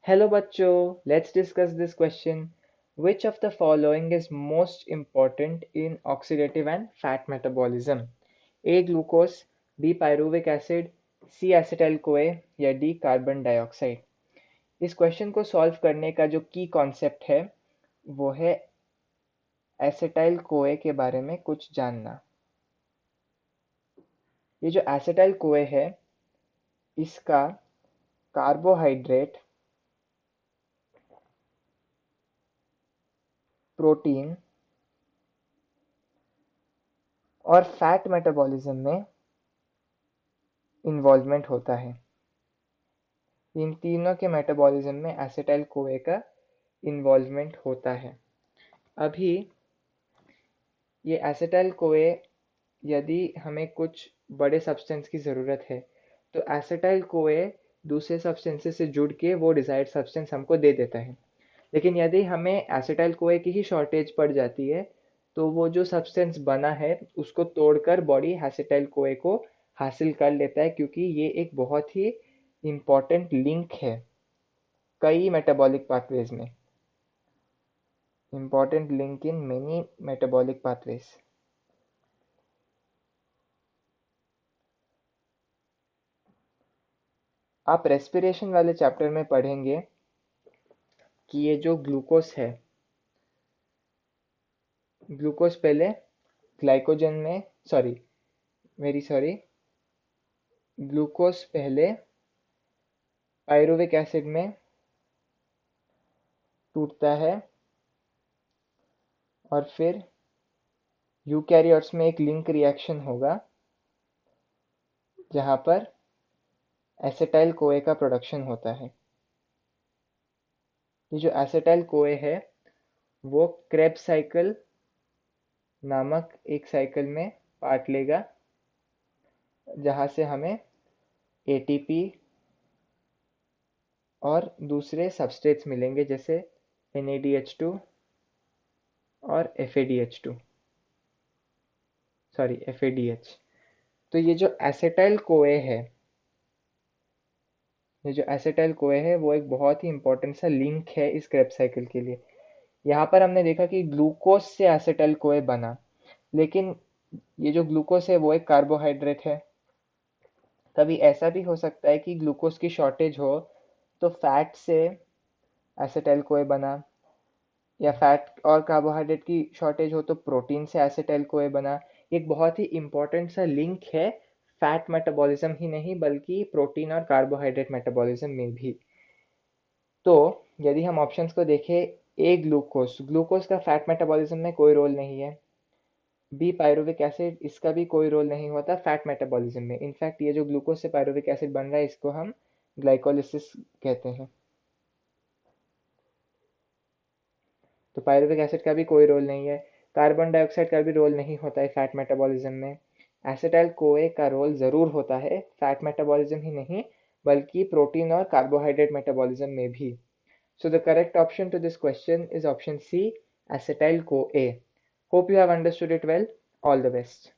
Hello bachcho, let's discuss this question. Which of the following is most important in oxidative and fat metabolism? A. Glucose, B. Pyruvic acid, C. acetyl-CoA या D. Carbon dioxide. इस question को solve करने का जो की concept है वो है एसिटाइल कोए के बारे में कुछ जानना। ये जो एसिटाइल कोए है इसका कार्बोहाइड्रेट, प्रोटीन और फैट मेटाबॉलिज्म में इन्वॉल्वमेंट होता है। इन तीनों के मेटाबॉलिज्म में एसिटाइल कोए का इन्वॉल्वमेंट होता है। अभी ये एसिटाइल कोए यदि हमें कुछ बड़े सब्सटेंस की ज़रूरत है तो एसिटाइल कोए दूसरे सब्सटेंसेस से जुड़ के वो डिज़ायर्ड सब्सटेंस हमको दे देता है। लेकिन यदि हमें एसिटाइल कोए की ही शॉर्टेज पड़ जाती है तो वो जो सब्सटेंस बना है उसको तोड़कर बॉडी एसिटाइल कोए को हासिल कर लेता है, क्योंकि ये एक बहुत ही इम्पॉर्टेंट लिंक है कई मेटाबॉलिक पाथवेज में। Important link in many metabolic pathways. आप रेस्पिरेशन वाले चैप्टर में पढ़ेंगे कि ये जो ग्लूकोस है, ग्लूकोस पहले ग्लाइकोजन में सॉरी ग्लूकोस पहले पायरुविक एसिड में टूटता है और फिर यूकैरियोट्स में एक लिंक रिएक्शन होगा जहां पर एसिटाइल कोए का प्रोडक्शन होता है। ये जो एसिटाइल कोए है वो क्रेब्स साइकिल नामक एक साइकिल में पार्ट लेगा जहां से हमें एटीपी और दूसरे सबस्ट्रेट्स मिलेंगे जैसे NADH2 और FADH। तो ये जो एसिटाइल कोए है वो एक बहुत ही इंपॉर्टेंट सा लिंक है इस क्रेब्स साइकिल के लिए। यहाँ पर हमने देखा कि ग्लूकोज से एसिटाइल कोए बना, लेकिन ये जो ग्लूकोज है वो एक कार्बोहाइड्रेट है। कभी ऐसा भी हो सकता है कि ग्लूकोज की शॉर्टेज हो तो फैट से एसिटाइल कोए बना, या फैट और कार्बोहाइड्रेट की शॉर्टेज हो तो प्रोटीन से एसिटाइल कोए बना। एक बहुत ही इंपॉर्टेंट सा लिंक है फैट मेटाबॉलिज्म ही नहीं बल्कि प्रोटीन और कार्बोहाइड्रेट मेटाबॉलिज्म में भी। तो यदि हम ऑप्शंस को देखें, ए ग्लूकोज, ग्लूकोज का फैट मेटाबॉलिज्म में कोई रोल नहीं है। बी पायरुविक एसिड, इसका भी कोई रोल नहीं होता फैट मेटाबॉलिज्म में। इनफैक्ट ये जो ग्लूकोज से पायरुविक एसिड बन रहा है इसको हम ग्लाइकोलिसिस कहते हैं। तो पायरुविक एसिड का भी कोई रोल नहीं है। कार्बन डाइऑक्साइड का भी रोल नहीं होता है फैट मेटाबॉलिज्म में। एसिटाइल कोए का रोल ज़रूर होता है फैट मेटाबॉलिज्म ही नहीं बल्कि प्रोटीन और कार्बोहाइड्रेट मेटाबॉलिज्म में भी। So the correct option to this question is option C, acetyl CoA. Hope you have understood it well. All the best.